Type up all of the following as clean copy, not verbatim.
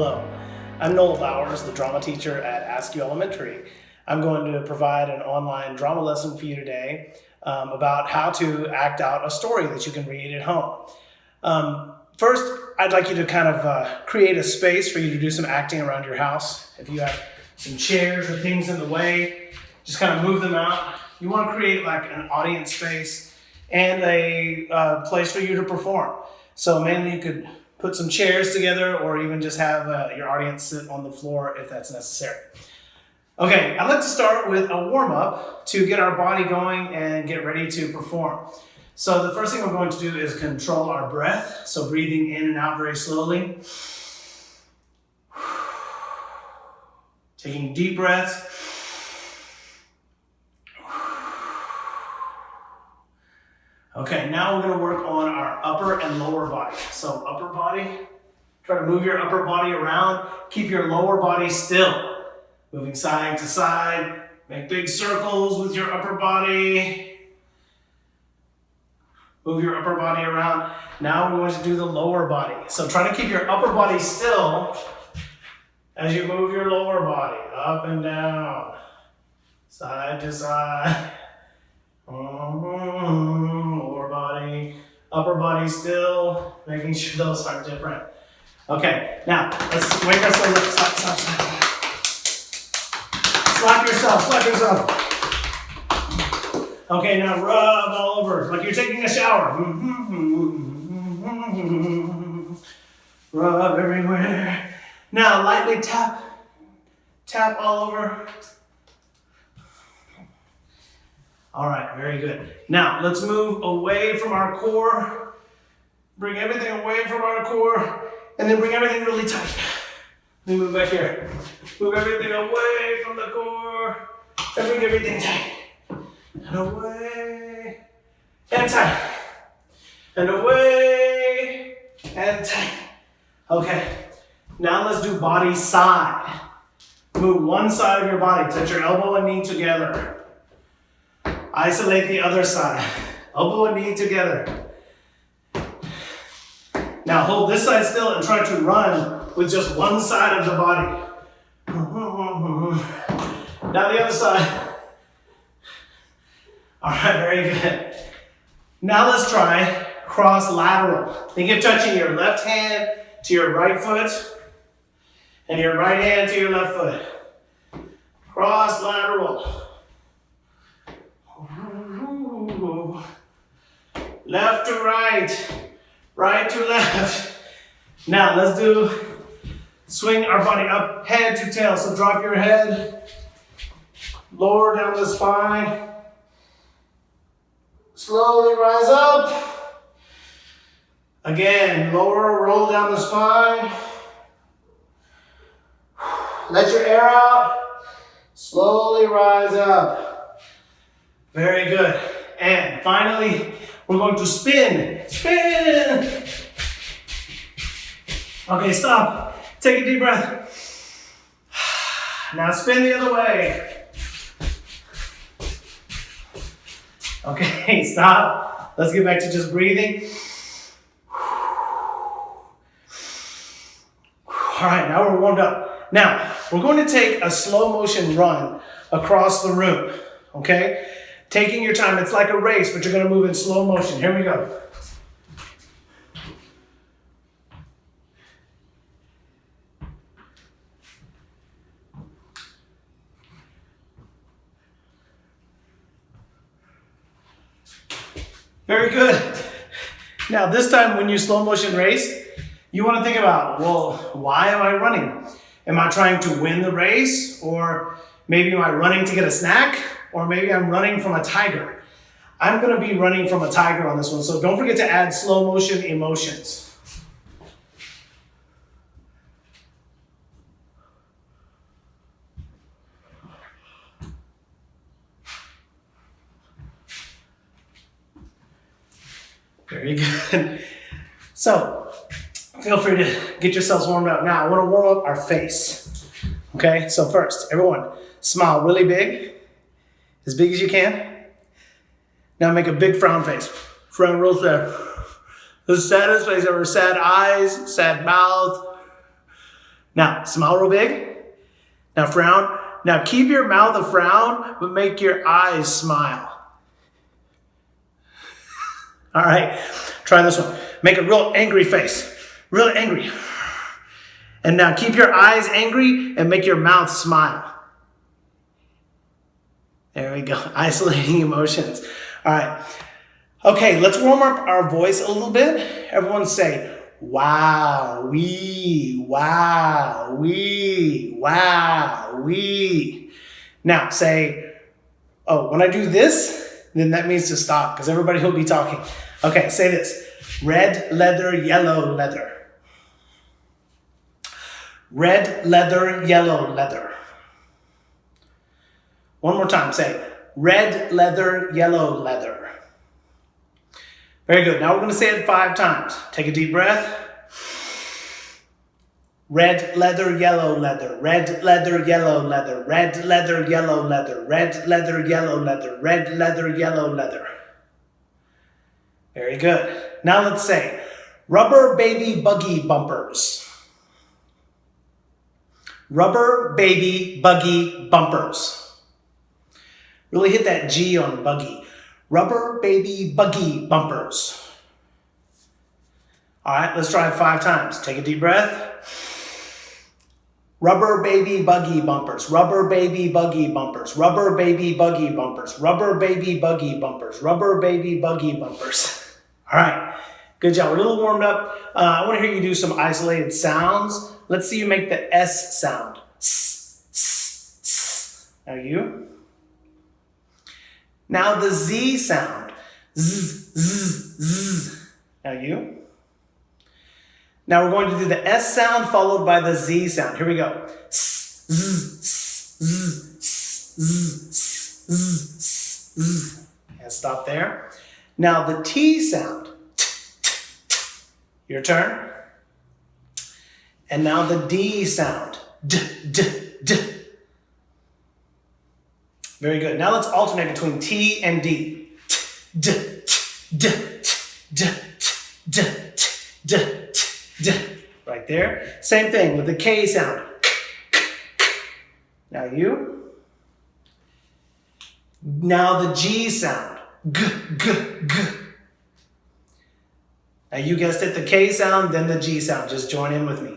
Hello, I'm Noel, the drama teacher at Askew Elementary. I'm going to provide an online drama lesson for you today about how to act out a story that you can read at home. First, I'd like you to kind of create a space for you to do some acting around your house. If you have some chairs or things in the way, just kind of move them out. You want to create like an audience space and a place for you to perform. So mainly you could put some chairs together or even just have your audience sit on the floor if that's necessary. Okay, I'd like to start with a warm-up to get our body going and get ready to perform. So the first thing we're going to do is control our breath. So breathing in and out very slowly. Taking deep breaths. Okay, now we're going to work on our upper and lower body. So upper body, try to move your upper body around. Keep your lower body still. Moving side to side. Make big circles with your upper body. Move your upper body around. Now we're going to do the lower body. So try to keep your upper body still as you move your lower body up and down, side to side. Lower body, upper body still, making sure those are different. Okay, now let's wake ourselves up. Stop, stop, stop. Slap yourself. Okay, now rub all over like you're taking a shower. Rub everywhere. Now lightly tap all over. All right, very good. Now, let's move away from our core. Bring everything away from our core, and then bring everything really tight. Let me move back here. Move everything away from the core, and bring everything tight. And away, and tight. And away, and tight. Okay, now let's do body side. Move one side of your body. Touch your elbow and knee together. Isolate the other side. Elbow and knee together. Now hold this side still and try to run with just one side of the body. Now the other side. All right, very good. Now let's try cross lateral. Think of touching your left hand to your right foot and your right hand to your left foot. Cross lateral. Left to right, right to left. Now let's swing our body up, head to tail. So drop your head, lower down the spine. Slowly rise up. Again, lower, roll down the spine. Let your air out. Slowly rise up. Very good. And finally, we're going to spin. Spin! Okay, stop. Take a deep breath. Now spin the other way. Okay, stop. Let's get back to just breathing. All right, now we're warmed up. Now, we're going to take a slow motion run across the room, okay? Taking your time, it's like a race, but you're going to move in slow motion. Here we go. Very good. Now this time when you slow motion race, you want to think about, well, why am I running? Am I trying to win the race? Or maybe am I running to get a snack? Or maybe I'm running from a tiger. I'm going to be running from a tiger on this one, so don't forget to add slow motion emotions. Very good. So, feel free to get yourselves warmed up. Now, I want to warm up our face. Okay, so first, everyone, smile really big. As big as you can. Now make a big frown face. Frown real sad. The saddest face ever. Sad eyes, sad mouth. Now, smile real big. Now, frown. Now, keep your mouth a frown, but make your eyes smile. All right, try this one. Make a real angry face. Really angry. And now keep your eyes angry and make your mouth smile. There we go. Isolating emotions. All right. Okay, let's warm up our voice a little bit. Everyone say, wow, wee, wow, wee, wow, wee. Now say, oh, when I do this, then that means to stop because everybody will be talking. Okay, say this. Red leather, yellow leather. Red leather, yellow leather. One more time, say red leather, yellow leather. Very good. Now we're going to say it 5 times. Take a deep breath. Red leather, yellow leather. Red leather, yellow leather. Red leather, yellow leather. Red leather, yellow leather. Red leather, yellow leather. Very good. Now let's say rubber baby buggy bumpers. Rubber baby buggy bumpers. Really hit that G on buggy. Rubber baby buggy bumpers. All right, let's try it 5 times. Take a deep breath. Rubber baby buggy bumpers. Rubber baby buggy bumpers. Rubber baby buggy bumpers. Rubber baby buggy bumpers. Rubber baby buggy bumpers. All right, good job. We're a little warmed up. I want to hear you do some isolated sounds. Let's see you make the S sound. S, s, s. Now you. Now the Z sound. Z, z, z. Now you. Now we're going to do the S sound followed by the Z sound. Here we go. S, z, s, z, s, z, s, z, s, z. And stop there. Now the T sound. T, t, t. Your turn. And now the D sound. D, d, d. Very good. Now let's alternate between T and D. T, d, t, d, t, d, t, d, t, d, t, d. Right there. Same thing with the K sound. Now you. Now the G sound. G, g, g. Now you guessed it, the K sound, then the G sound. Just join in with me.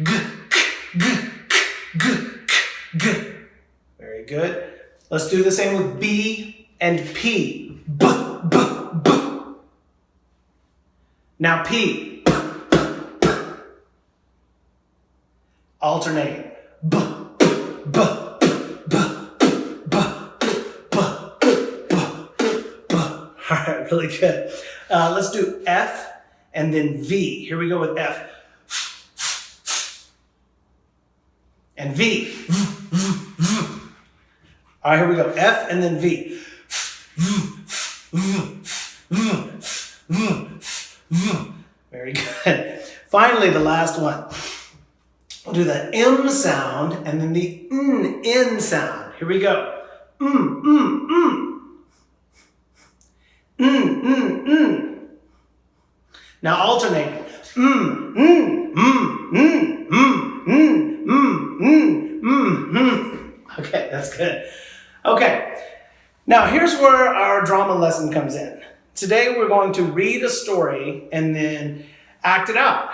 G, g, g, g, g. Very good. Let's do the same with B and P. B, b, b. Now P. B, b, b. Alternating. B, b, b, b, b, b, b, b. All right, really good. Let's do F and then V. Here we go with F. And V. All right, here we go. F and then V. Very good. Finally, the last one. We'll do the M sound and then the N sound. Here we go. Now alternating. Okay, that's good. Okay, now here's where our drama lesson comes in. Today we're going to read a story and then act it out.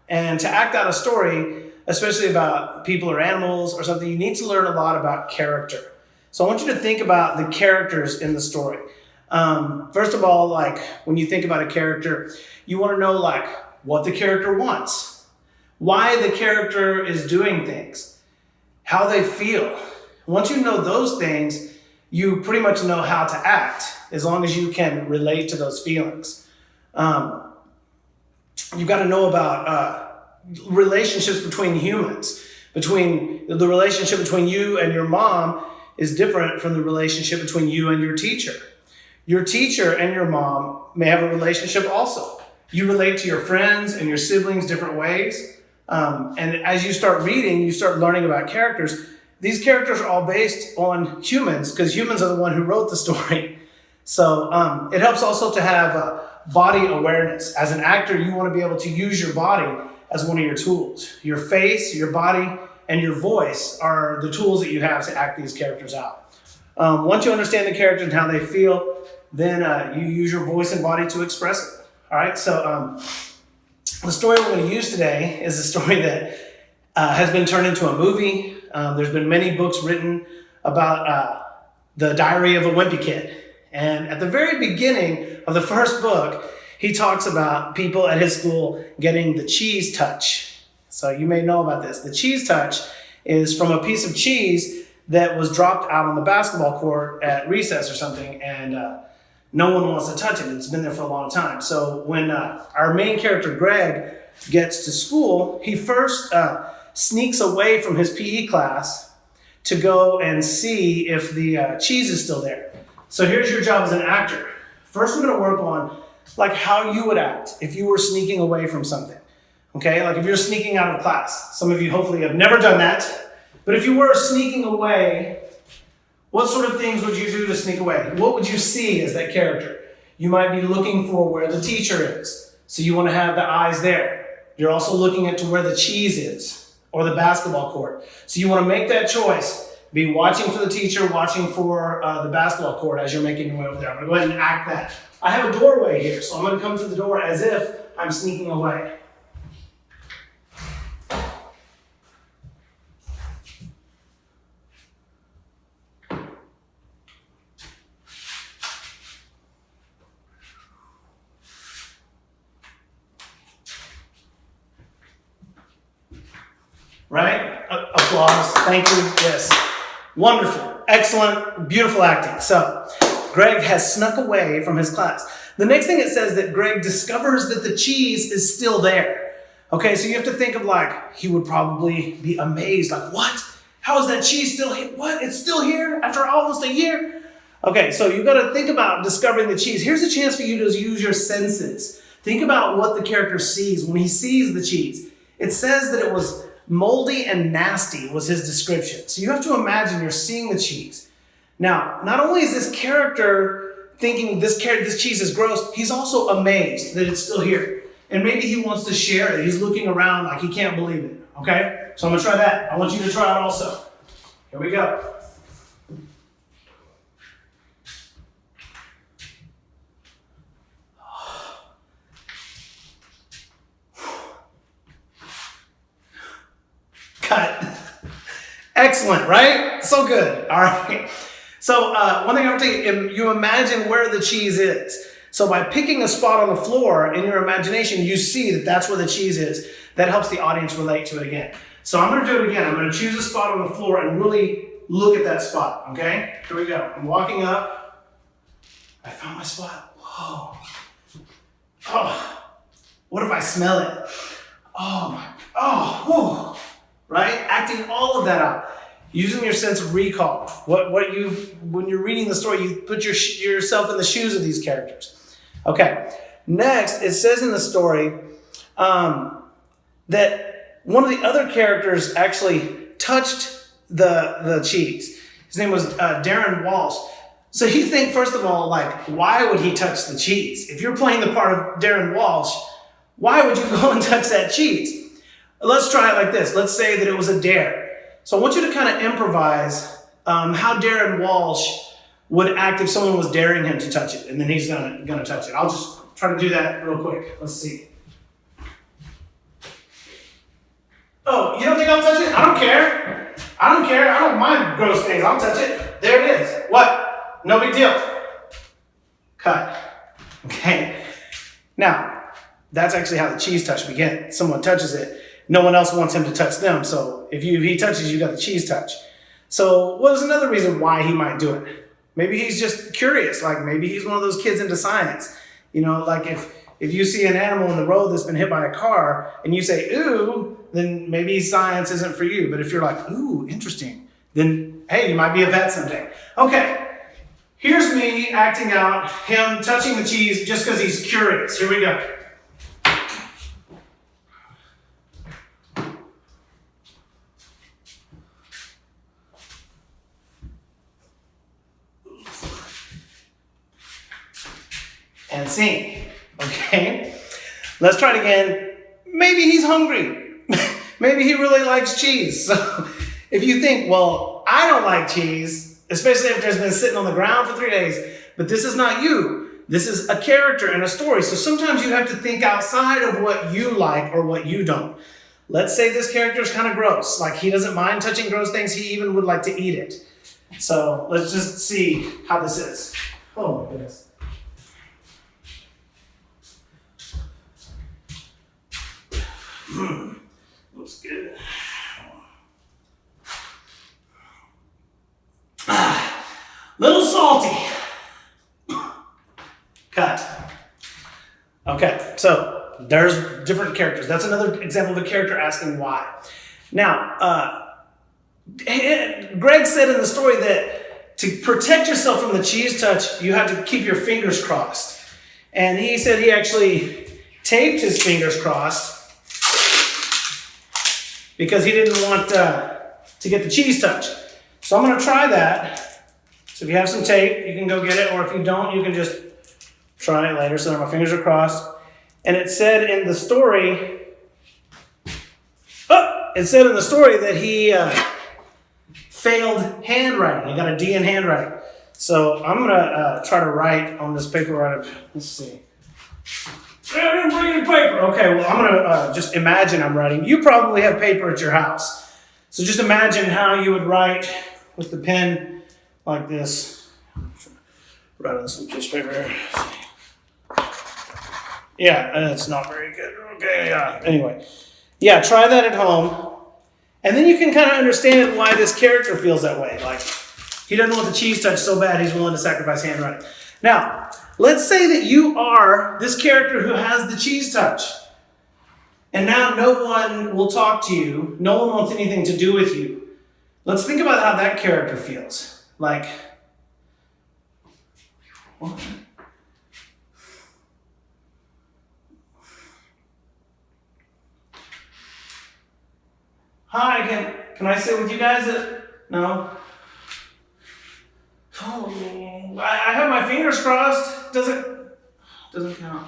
And to act out a story, especially about people or animals or something, you need to learn a lot about character. So I want you to think about the characters in the story. First of all, like when you think about a character, you want to know like what the character wants, why the character is doing things, how they feel. Once you know those things, you pretty much know how to act as long as you can relate to those feelings. You've got to know about relationships between humans. Between the relationship between you and your mom is different from the relationship between you and your teacher. Your teacher and your mom may have a relationship also. You relate to your friends and your siblings different ways. And as you start reading, you start learning about characters. These characters are all based on humans because humans are the one who wrote the story. So it helps also to have body awareness. As an actor, you want to be able to use your body as one of your tools. Your face, your body, and your voice are the tools that you have to act these characters out. Once you understand the character and how they feel, then you use your voice and body to express it. All right, so the story we're going to use today is a story that has been turned into a movie. There's been many books written about the Diary of a Wimpy Kid. And at the very beginning of the first book, he talks about people at his school getting the cheese touch. So you may know about this. The cheese touch is from a piece of cheese that was dropped out on the basketball court at recess or something, and no one wants to touch it. It's been there for a long time. So when our main character, Greg, gets to school, he first sneaks away from his PE class to go and see if the cheese is still there. So here's your job as an actor. First, we're going to work on like how you would act if you were sneaking away from something. Okay, like if you're sneaking out of class. Some of you hopefully have never done that. But if you were sneaking away, what sort of things would you do to sneak away? What would you see as that character? You might be looking for where the teacher is. So you want to have the eyes there. You're also looking at to where the cheese is or the basketball court. So you want to make that choice. Be watching for the teacher, watching for the basketball court as you're making your way over there. I'm going to go ahead and act that. I have a doorway here, so I'm going to come to the door as if I'm sneaking away. Right? Applause. Thank you. Yes. Wonderful. Excellent. Beautiful acting. So, Greg has snuck away from his class. The next thing it says that Greg discovers that the cheese is still there. Okay, so you have to think of like, he would probably be amazed. Like, what? How is that cheese still here? What? It's still here after almost a year? Okay, so you've got to think about discovering the cheese. Here's a chance for you to use your senses. Think about what the character sees when he sees the cheese. It says that it was moldy and nasty was his description. So you have to imagine you're seeing the cheese. Now, not only is this character thinking this cheese is gross, he's also amazed that it's still here. And maybe he wants to share it. He's looking around like he can't believe it. Okay? So I'm going to try that. I want you to try it also. Here we go. Cut. Excellent, right? So good. All right. So one thing I want to tell you, you imagine where the cheese is. So by picking a spot on the floor in your imagination, you see that that's where the cheese is. That helps the audience relate to it again. So I'm going to do it again. I'm going to choose a spot on the floor and really look at that spot. Okay? Here we go. I'm walking up. I found my spot. Whoa. Oh. What if I smell it? Oh my. Oh. Whoa. Right? Acting all of that out. Using your sense of recall. When you're reading the story, you put yourself in the shoes of these characters. Okay. Next, it says in the story that one of the other characters actually touched the cheese. His name was Darren Walsh. So you think, first of all, like, why would he touch the cheese? If you're playing the part of Darren Walsh, why would you go and touch that cheese? Let's try it like this. Let's say that it was a dare. So I want you to kind of improvise how Darren Walsh would act if someone was daring him to touch it, and then he's gonna touch it. I'll just try to do that real quick. Let's see. Oh, you don't think I'll touch it? I don't care. I don't care. I don't mind gross things. I'll touch it. There it is. What? No big deal. Cut. Okay. Now, that's actually how the cheese touch begins. Someone touches it. No one else wants him to touch them. So if he touches, you got the cheese touch. So what was another reason why he might do it? Maybe he's just curious. Like maybe he's one of those kids into science. You know, like if you see an animal in the road that's been hit by a car and you say, ooh, then maybe science isn't for you. But if you're like, ooh, interesting, then hey, you might be a vet someday. Okay, here's me acting out him touching the cheese just because he's curious. Here we go. And scene. Okay, let's try it again. maybe he's hungry. Maybe he really likes cheese. So if you think, well, I don't like cheese, especially if there's been sitting on the ground for 3 days, but this is not you. This is a character in a story. So sometimes you have to think outside of what you like or what you don't. Let's say this character is kind of gross. Like he doesn't mind touching gross things. He even would like to eat it. So let's just see how this is. Oh my goodness. Looks good. Little salty. Cut. Okay, so there's different characters. That's another example of a character asking why. Now, Greg said in the story that to protect yourself from the cheese touch, you have to keep your fingers crossed. And he said he actually taped his fingers crossed because he didn't want to get the cheese touch. So I'm going to try that. So if you have some tape, you can go get it. Or if you don't, you can just try it later. So my fingers are crossed. And it said in the story, that he failed handwriting. He got a D in handwriting. So I'm going to try to write on this paper right up. Let's see. I didn't bring any paper. Okay, well, I'm going to just imagine I'm writing. You probably have paper at your house. So just imagine how you would write with the pen like this. Write on some newspaper here. Yeah, it's not very good. Okay, yeah. Anyway. Yeah, try that at home. And then you can kind of understand why this character feels that way. Like, he doesn't want the cheese touch so bad he's willing to sacrifice handwriting. Now, let's say that you are this character who has the cheese touch. And now no one will talk to you. No one wants anything to do with you. Let's think about how that character feels. Like, what? Hi, can I sit with you guys? No? Oh, I have my fingers crossed. Doesn't count.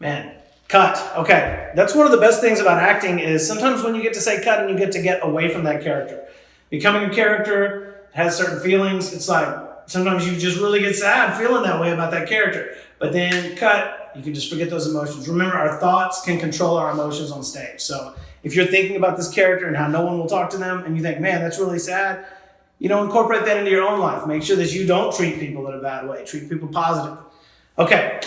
Man, cut. Okay, that's one of the best things about acting is sometimes when you get to say cut and you get to get away from that character. Becoming a character has certain feelings. It's like sometimes you just really get sad feeling that way about that character. But then cut, you can just forget those emotions. Remember, our thoughts can control our emotions on stage. So if you're thinking about this character and how no one will talk to them and you think, man, that's really sad, incorporate that into your own life. Make sure that you don't treat people in a bad way. Treat people positive. Okay.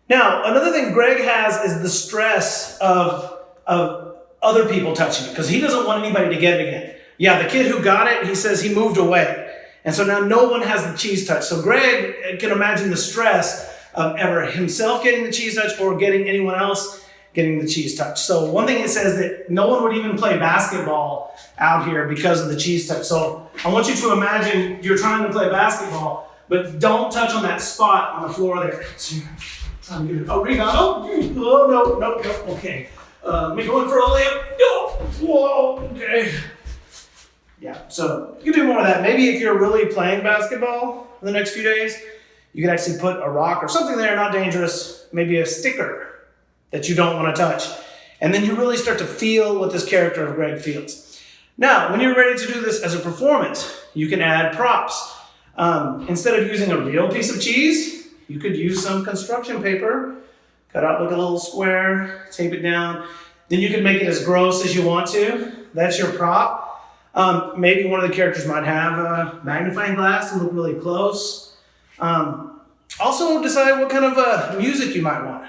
Now, another thing Greg has is the stress of other people touching it because he doesn't want anybody to get it again. Yeah, the kid who got it, he says he moved away. And so now no one has the cheese touch. So Greg can imagine the stress of ever himself getting the cheese touch or getting anyone else getting the cheese touch. So one thing it says that no one would even play basketball out here because of the cheese touch. So I want you to imagine you're trying to play basketball, but don't touch on that spot on the floor there. So you're trying to get it. Oh, rebound. Oh, no. Okay. Me going for a layup. Oh, whoa, okay. Yeah, so you can do more of that. Maybe if you're really playing basketball in the next few days, you could actually put a rock or something there, not dangerous, maybe a sticker that you don't want to touch. And then you really start to feel what this character of Greg feels. Now, when you're ready to do this as a performance, you can add props. Instead of using a real piece of cheese, you could use some construction paper, cut out like a little square, tape it down. Then you can make it as gross as you want to. That's your prop. Maybe one of the characters might have a magnifying glass and look really close. Also decide what kind of music you might want.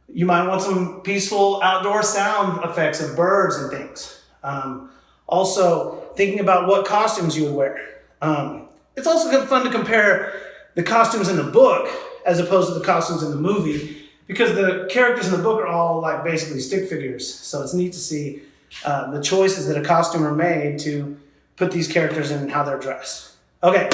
You might want some peaceful outdoor sound effects of birds and things. Also, thinking about what costumes you would wear. It's also fun to compare the costumes in the book as opposed to the costumes in the movie because the characters in the book are all like basically stick figures. So it's neat to see the choices that a costumer made to put these characters in and how they're dressed. Okay.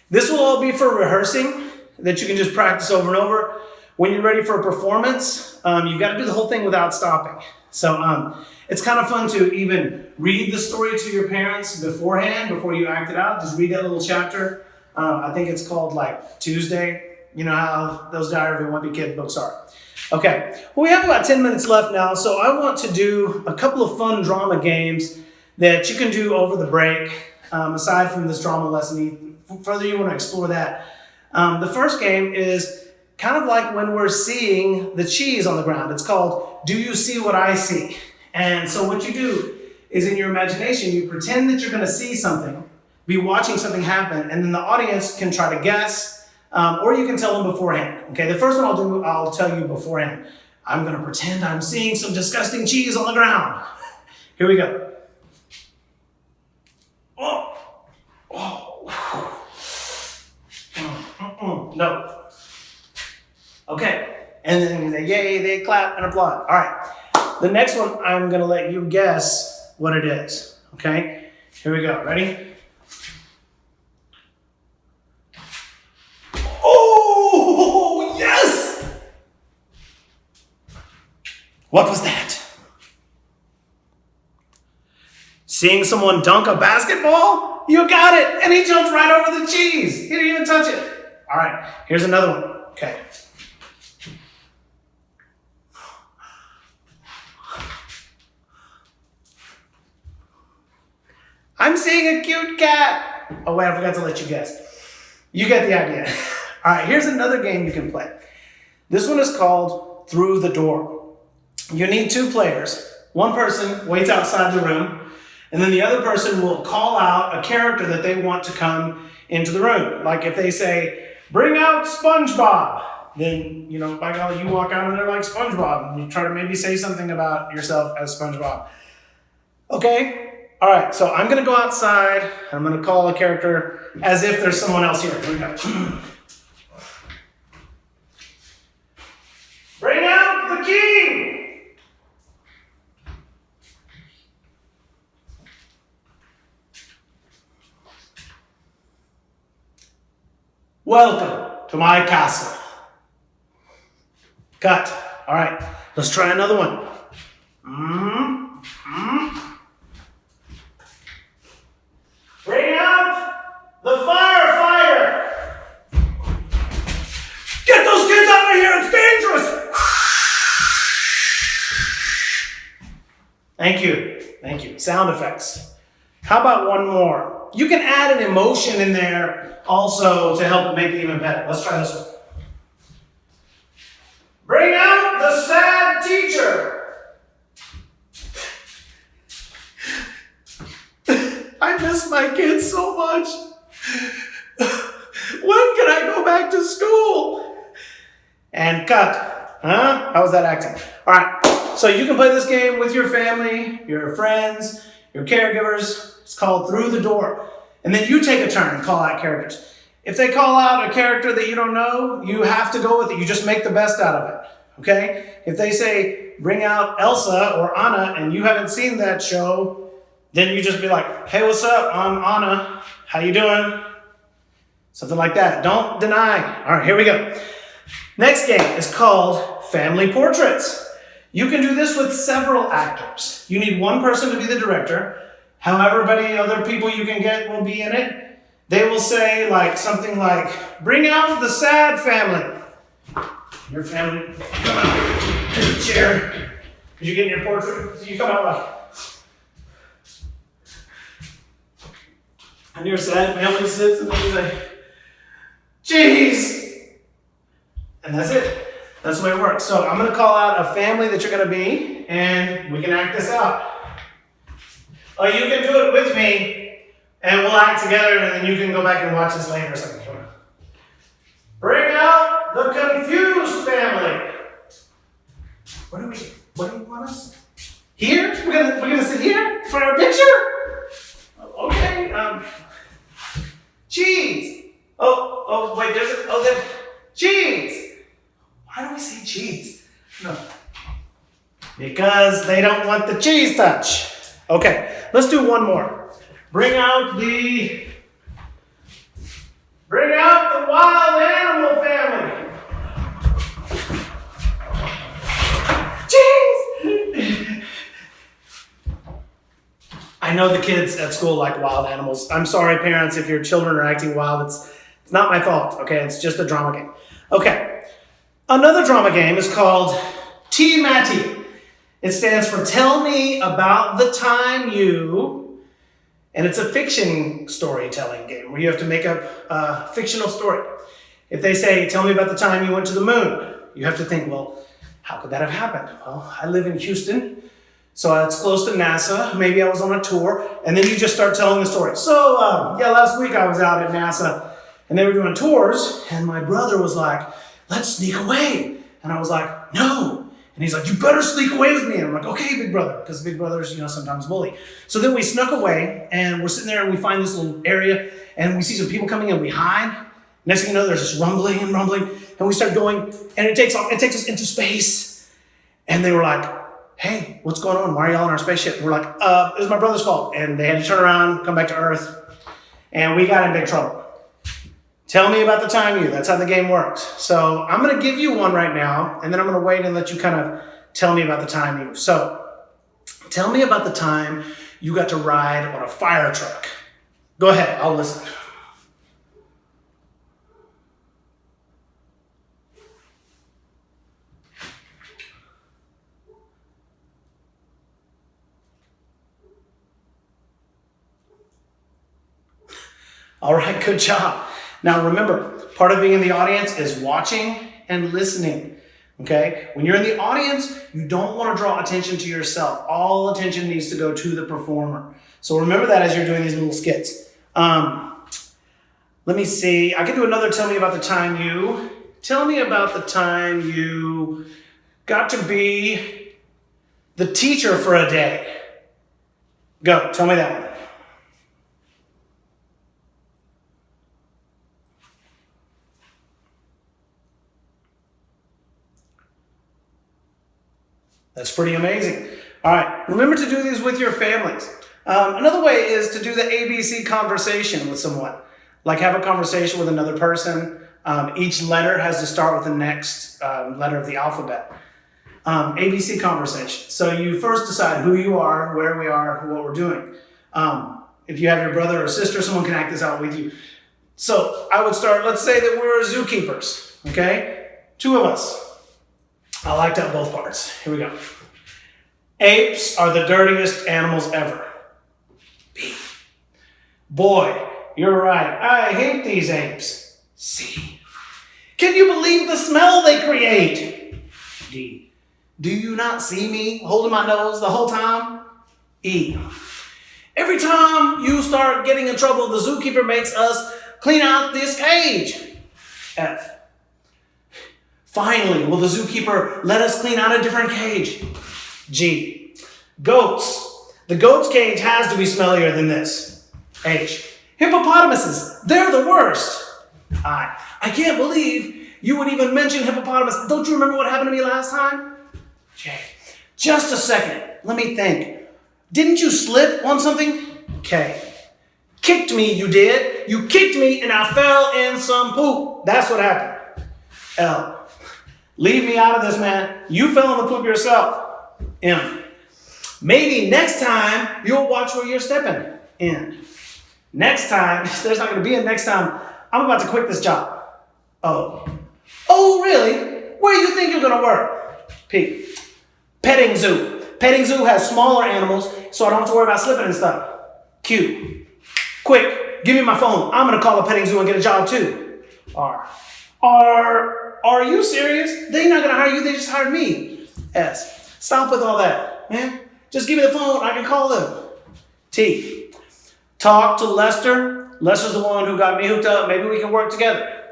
This will all be for rehearsing that you can just practice over and over. When you're ready for a performance, you've got to do the whole thing without stopping. So it's kind of fun to even read the story to your parents beforehand, before you act it out. Just read that little chapter. I think it's called like Tuesday. You know how those Diary of a Wimpy Kid books are. Okay, well, we have about 10 minutes left now, so I want to do a couple of fun drama games that you can do over the break, aside from this drama lesson. Further, you want to explore that. The first game is kind of like when we're seeing the cheese on the ground. It's called Do You See What I See? And so what you do is in your imagination, you pretend that you're going to see something, be watching something happen, and then the audience can try to guess. Or you can tell them beforehand. Okay, the first one I'll tell you beforehand. I'm gonna pretend I'm seeing some disgusting cheese on the ground. Here we go. Oh, no. Okay, and then they clap and applaud. All right, the next one I'm gonna let you guess what it is. Okay, here we go. Ready? Oh, yes! What was that? Seeing someone dunk a basketball? You got it! And he jumped right over the cheese. He didn't even touch it. All right, here's another one. Okay. I'm seeing a cute cat. Oh, wait, I forgot to let you guess. You get the idea. All right, here's another game you can play. This one is called Through the Door. You need two players. One person waits outside the room, and then the other person will call out a character that they want to come into the room. Like if they say, bring out SpongeBob, then, by golly, you walk out and they're like SpongeBob, and you try to maybe say something about yourself as SpongeBob. Okay? All right, so I'm going to go outside, and I'm going to call a character as if there's someone else here. Here we go. Bring out the king! Welcome to my castle. Cut. All right, let's try another one. Bring out the firefighter! Get those kids out of here, it's dangerous! Thank you. Sound effects. How about one more? You can add an emotion in there also to help make it even better. Let's try this one. Bring out the sad teacher! I miss my kids so much. When can I go back to school? And cut. Huh? How was that acting? All right. So you can play this game with your family, your friends, your caregivers. It's called Through the Door. And then you take a turn and call out characters. If they call out a character that you don't know, you have to go with it. You just make the best out of it. Okay? If they say, bring out Elsa or Anna, and you haven't seen that show, then you just be like, hey, what's up? I'm Anna. How you doing? Something like that. Don't deny. All right, here we go. Next game is called Family Portraits. You can do this with several actors. You need one person to be the director. However many other people you can get will be in it. They will say something like, bring out the sad family. Your family, come out to the chair. Did you get in your portrait? You come out like, and your sad family sits and he's like, geez. And that's it. That's the way it works. So I'm going to call out a family that you're going to be, and we can act this out. Or you can do it with me, and we'll act together, and then you can go back and watch this later or something. Bring out the confused family. What do you want us? Here? We're gonna sit here for our picture? Okay. Cheese. Oh, wait, there. Cheese. Why do we say cheese? No. Because they don't want the cheese touch. Okay, let's do one more. Bring out the wild animal family. Cheese. I know the kids at school like wild animals. I'm sorry, parents, if your children are acting wild. It's not my fault, okay? It's just a drama game. Okay. Another drama game is called T-Matty. It stands for Tell Me About the Time You, and it's a fiction storytelling game where you have to make up a fictional story. If they say, tell me about the time you went to the moon, you have to think, well, how could that have happened? Well, I live in Houston, so it's close to NASA. Maybe I was on a tour, and then you just start telling the story. So, last week I was out at NASA, and they were doing tours, and my brother was like, let's sneak away. And I was like, no. And he's like, you better sneak away with me. And I'm like, okay, big brother, because big brothers, sometimes bully. So then we snuck away, and we're sitting there, and we find this little area, and we see some people coming, and we hide. Next thing you know, there's this rumbling, and we start going, and it takes us into space. And they were like, hey, what's going on? Why are y'all in our spaceship? And we're like, it was my brother's fault. And they had to turn around, come back to Earth, and we got in big trouble. Tell me about the time you. That's how the game works. So I'm going to give you one right now, and then I'm going to wait and let you kind of tell me about the time you. So tell me about the time you got to ride on a fire truck. Go ahead. I'll listen. All right, good job. Now remember, part of being in the audience is watching and listening, okay? When you're in the audience, you don't want to draw attention to yourself. All attention needs to go to the performer. So remember that as you're doing these little skits. Let me see. I can do another tell me about the time you. Tell me about the time you got to be the teacher for a day. Go, tell me that one. That's pretty amazing. All right, remember to do these with your families. Another way is to do the ABC conversation with someone. Like have a conversation with another person. Each letter has to start with the next letter of the alphabet. ABC conversation. So you first decide who you are, where we are, what we're doing. If you have your brother or sister, someone can act this out with you. So I would start, let's say that we're zookeepers, okay? 2 of us. I liked out both parts. Here we go. Apes are the dirtiest animals ever. B. Boy, you're right. I hate these apes. C. Can you believe the smell they create? D. Do you not see me holding my nose the whole time? E. Every time you start getting in trouble, the zookeeper makes us clean out this cage. F. Finally, will the zookeeper let us clean out a different cage? G. Goats. The goat's cage has to be smellier than this. H. Hippopotamuses. They're the worst. I can't believe you would even mention hippopotamus. Don't you remember what happened to me last time? J. Just a second. Let me think. Didn't you slip on something? K. Kicked me, you did. You kicked me and I fell in some poop. That's what happened. L. Leave me out of this, man. You fell in the poop yourself. M. Maybe next time you'll watch where you're stepping. N. Next time, there's not going to be a next time. I'm about to quit this job. O. Oh, really? Where do you think you're going to work? P. Petting zoo. Petting zoo has smaller animals, so I don't have to worry about slipping and stuff. Q. Quick, give me my phone. I'm going to call a petting zoo and get a job too. R. Are you serious? They're not going to hire you. They just hired me. S. Stop with all that, man. Just give me the phone. I can call them. T. Talk to Lester. Lester's the one who got me hooked up. Maybe we can work together.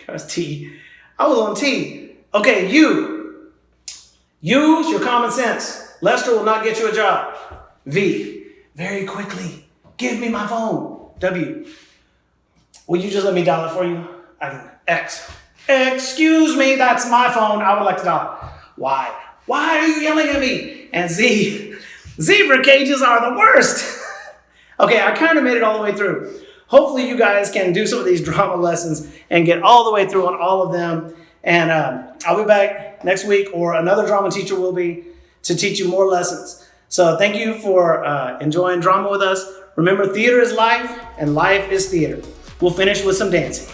That's T. I was on T. Okay, U. Use your common sense. Lester will not get you a job. V. Very quickly. Give me my phone. W. Will you just let me dial it for you? X. Excuse me, that's my phone. I would like to dial it. Y. Why are you yelling at me? And Z. Zebra cages are the worst. Okay, I kind of made it all the way through. Hopefully you guys can do some of these drama lessons and get all the way through on all of them. And I'll be back next week, or another drama teacher will be, to teach you more lessons. So thank you for enjoying drama with us. Remember, theater is life and life is theater. We'll finish with some dancing.